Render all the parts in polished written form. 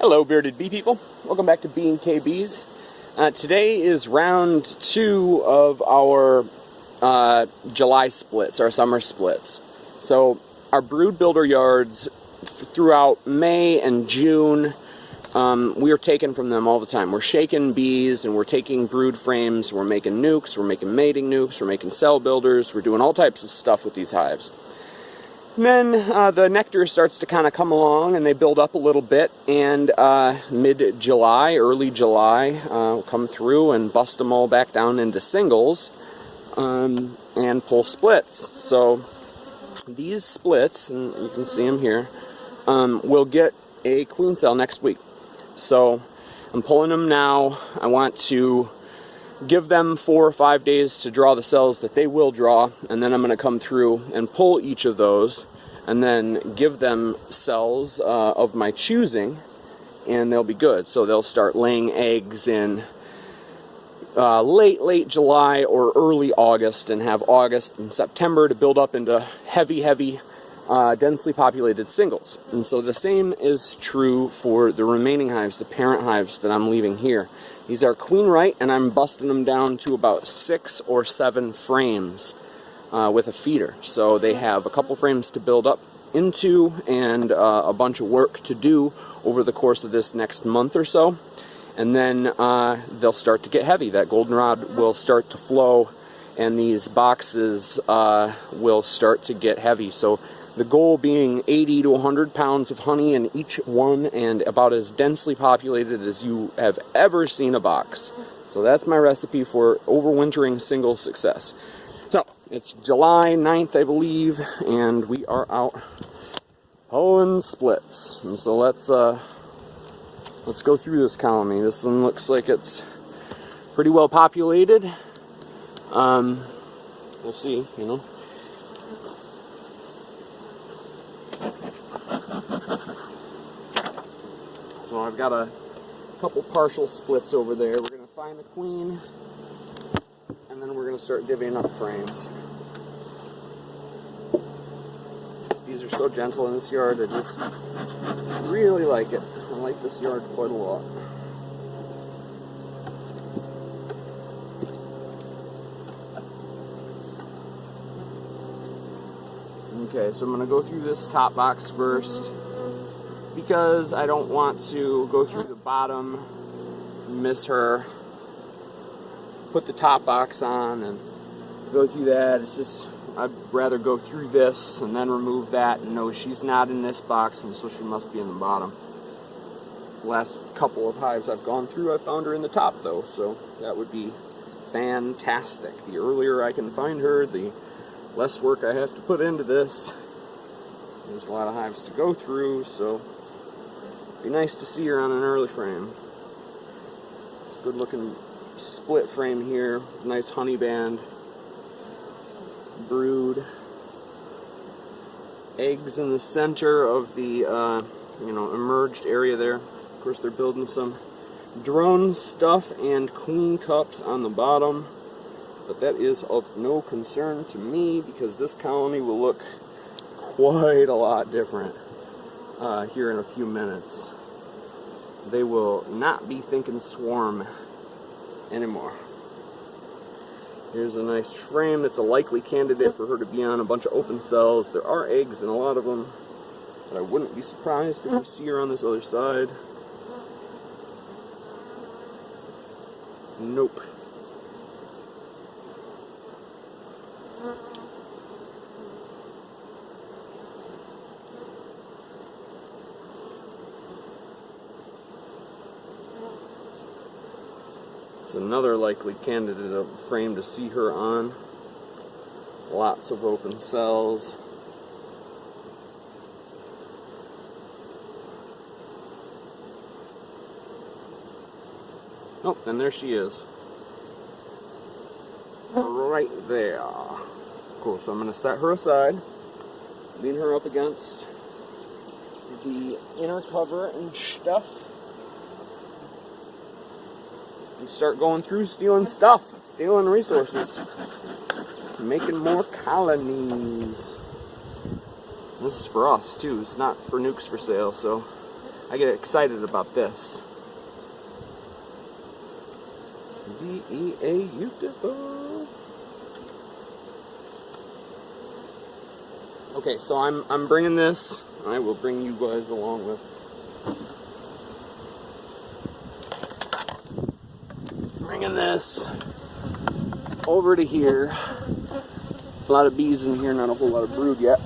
Hello, bearded bee people. Welcome back to B&K Today is round 2 of our July splits, our summer splits. So our brood builder yards throughout May and June, we are taking from them all the time. We're shaking bees and we're taking brood frames, we're making nukes, we're making mating nukes, we're making cell builders, we're doing all types of stuff with these hives. And then the nectar starts to kind of come along and they build up a little bit, and mid-July, early July, we'll come through and bust them all back down into singles and pull splits. So these splits, and you can see them here, will get a queen cell next week. So I'm pulling them now. I want to give them 4 or 5 days to draw the cells that they will draw, and then I'm going to come through and pull each of those and then give them cells of my choosing, and they'll be good. So they'll start laying eggs in late July or early August, and have August and September to build up into heavy densely populated singles. And so the same is true for the remaining hives, the parent hives that I'm leaving here. These are queen right, and I'm busting them down to about 6 or 7 frames with a feeder. So they have a couple frames to build up into and a bunch of work to do over the course of this next month or so. And then they'll start to get heavy. That goldenrod will start to flow, and these boxes will start to get heavy. So the goal being 80 to 100 pounds of honey in each one, and about as densely populated as you have ever seen a box. So that's my recipe for overwintering single success. So it's July 9th, I believe, and we are out pulling splits. And so let's go through this colony. This one looks like it's pretty well populated. We'll see, you know. So I've got a couple partial splits over there. We're going to find the queen, and then we're going to start divvying up frames. These bees are so gentle in this yard. I just really like it. I like this yard quite a lot. Okay, so I'm going to go through this top box first, because I don't want to go through the bottom, miss her, put the top box on and go through that. It's just, I'd rather go through this and then remove that and know she's not in this box, and so she must be in the bottom. The last couple of hives I've gone through, I found her in the top though, so that would be fantastic. The earlier I can find her, the less work I have to put into this. There's a lot of hives to go through, so it'd be nice to see her on an early frame. It's a good looking split frame here, nice honey band, brood, eggs in the center of the emerged area there. Of course, they're building some drone stuff and queen cups on the bottom. But that is of no concern to me, because this colony will look quite a lot different here in a few minutes. They will not be thinking swarm anymore. Here's a nice frame that's a likely candidate for her to be on. A bunch of open cells. There are eggs in a lot of them, but I wouldn't be surprised if you see her on this other side. Nope. It's another likely candidate of a frame to see her on. Lots of open cells. Oh, and there she is. Right there. Cool, so I'm going to set her aside, lean her up against the inner cover and stuff, and start going through stealing stuff, stealing resources, making more colonies. This is for us too, it's not for nukes for sale, so I get excited about this. B-E-A, beautiful. Okay, so I'm bringing this. I will bring you guys along with. Bringing this over to here. A lot of bees in here, not a whole lot of brood yet.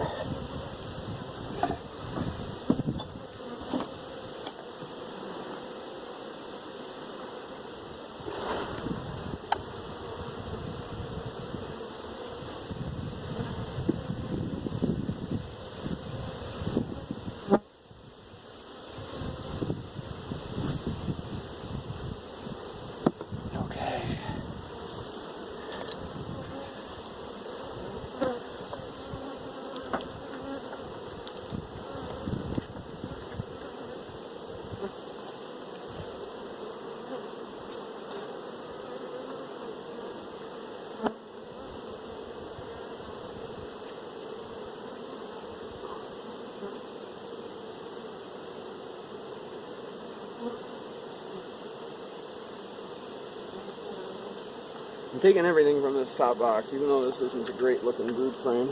I'm taking everything from this top box, even though this isn't a great looking brood frame.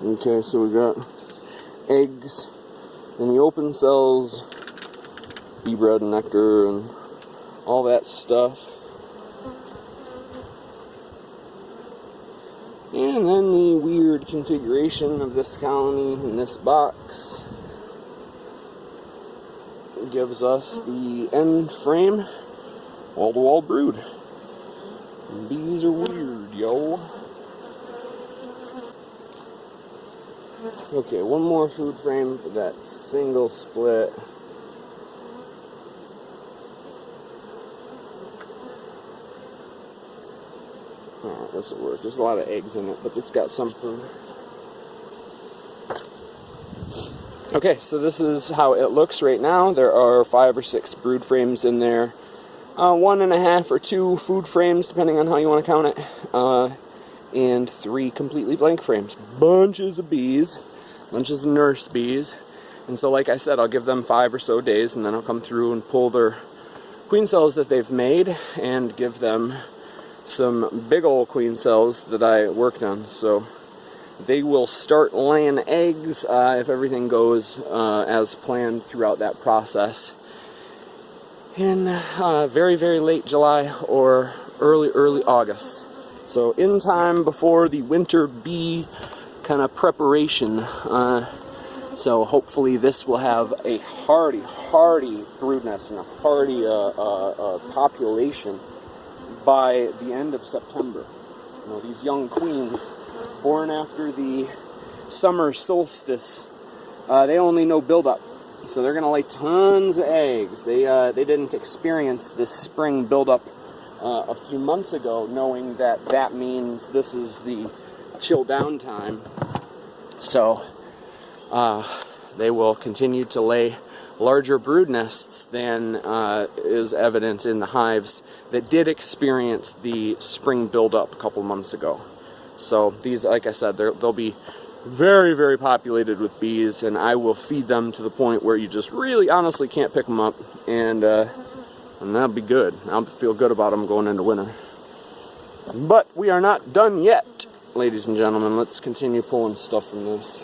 Okay, so we got eggs in the open cells, bee bread and nectar and all that stuff. And then the weird configuration of this colony in this box gives us the end frame, wall-to-wall brood. Bees are weird, yo. Okay, one more food frame for that single split. Alright, this will work. There's a lot of eggs in it, but it's got something. Okay, so this is how it looks right now. There are 5 or 6 brood frames in there. 1.5 or 2 food frames, depending on how you want to count it. And 3 completely blank frames. Bunches of bees. Bunches of nurse bees. And so, like I said, I'll give them 5 or so days, and then I'll come through and pull their queen cells that they've made and give them some big old queen cells that I worked on. So they will start laying eggs if everything goes as planned throughout that process in very, very late July or early August. So in time before the winter bee kind of preparation. So hopefully this will have a hardy brood nest and a hardy population by the end of September. You know, these young queens born after the summer solstice, they only know buildup. So they're going to lay tons of eggs. They didn't experience this spring buildup a few months ago, knowing that that means this is the chill down time. So they will continue to lay larger brood nests than is evident in the hives that did experience the spring buildup a couple months ago. So these, like I said, they'll be very, very populated with bees, and I will feed them to the point where you just really honestly can't pick them up, and that'll be good. I'll feel good about them going into winter. But we are not done yet, ladies and gentlemen. Let's continue pulling stuff from this.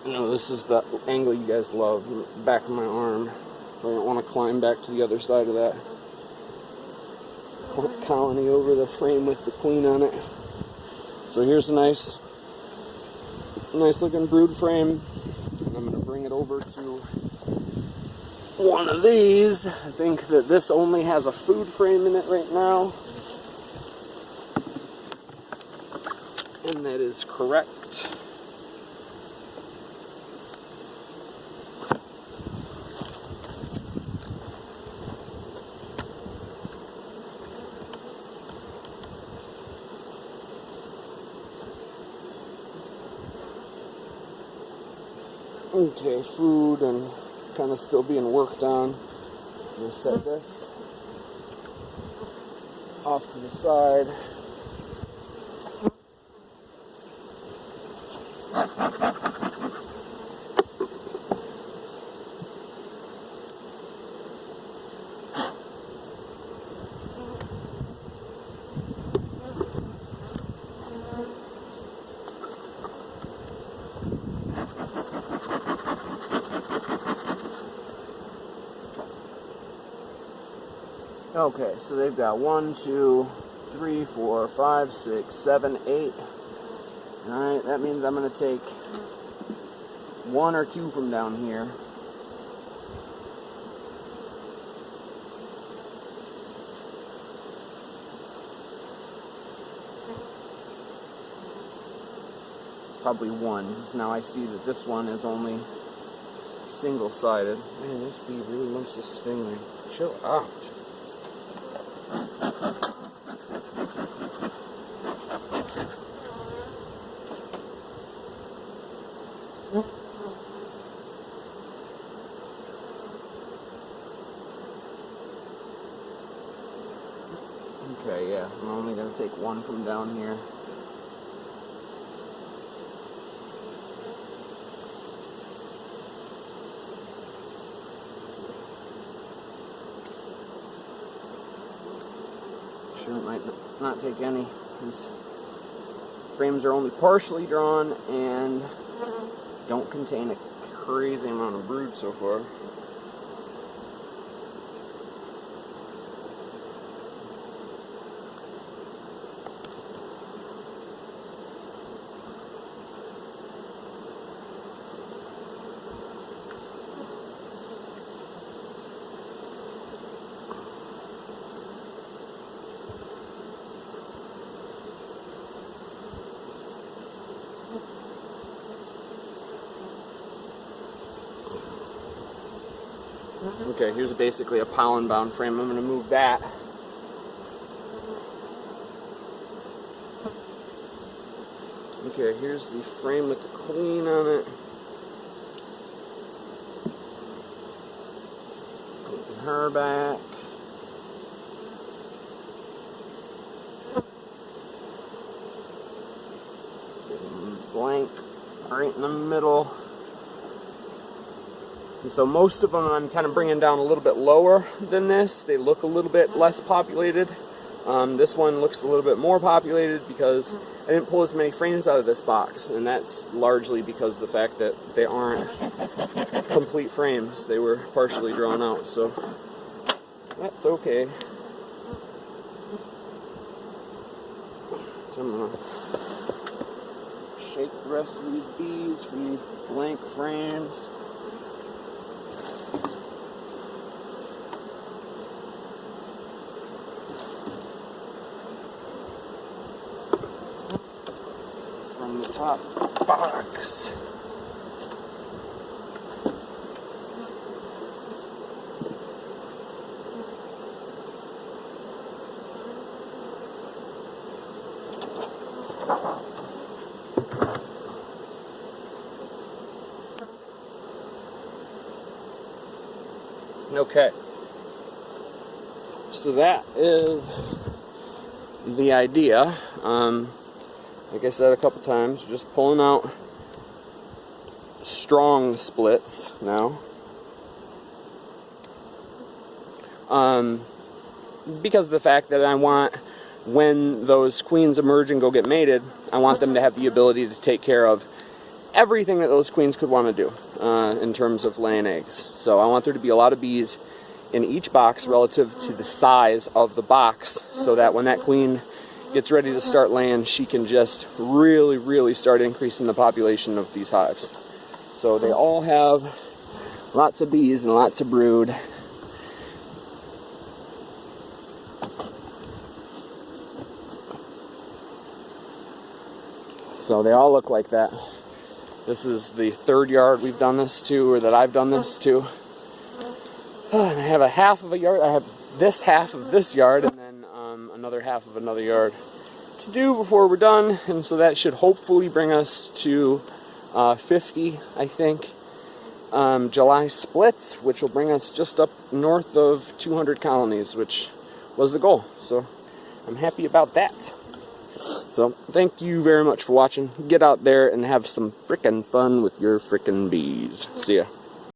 You know, this is the angle you guys love, the back of my arm. I don't want to climb back to the other side of that colony over the frame with the queen on it. So here's a nice looking brood frame. And I'm going to bring it over to one of these. I think that this only has a food frame in it right now. And that is correct. Okay, food and kind of still being worked on. I'm going to set this off to the side. Okay, so they've got 1, 2, 3, 4, 5, 6, 7, 8. Alright, that means I'm going to take 1 or 2 from down here. Probably 1. So now I see that this one is only single-sided. Man, this bee really wants to sting me. Chill out. Okay, yeah, I'm only going to take 1 from down here. Sure, it might not take any. These frames are only partially drawn and don't contain a crazy amount of brood so far. Okay, here's basically a pollen-bound frame. I'm going to move that. Okay, here's the frame with the queen on it. Putting her back. Blank right in the middle. And so most of them I'm kind of bringing down a little bit lower than this. They look a little bit less populated. This one looks a little bit more populated because I didn't pull as many frames out of this box, and that's largely because of the fact that they aren't complete frames. They were partially drawn out, so that's okay. So I'm going to shake the rest of these bees from these blank frames. From the top box. Okay, so that is the idea. Like I said a couple times, just pulling out strong splits now. Because of the fact that I want, when those queens emerge and go get mated, I want them to have the ability to take care of everything that those queens could want to do in terms of laying eggs. So I want there to be a lot of bees in each box relative to the size of the box, so that when that queen gets ready to start laying, she can just really start increasing the population of these hives. So they all have lots of bees and lots of brood. So they all look like that. This is the third yard we've done this to, or that I've done this to. And I have a half of a yard. I have this half of this yard, and then another half of another yard to do before we're done. And so that should hopefully bring us to 50, I think. July splits, which will bring us just up north of 200 colonies, which was the goal. So I'm happy about that. So thank you very much for watching. Get out there and have some frickin' fun with your frickin' bees. See ya.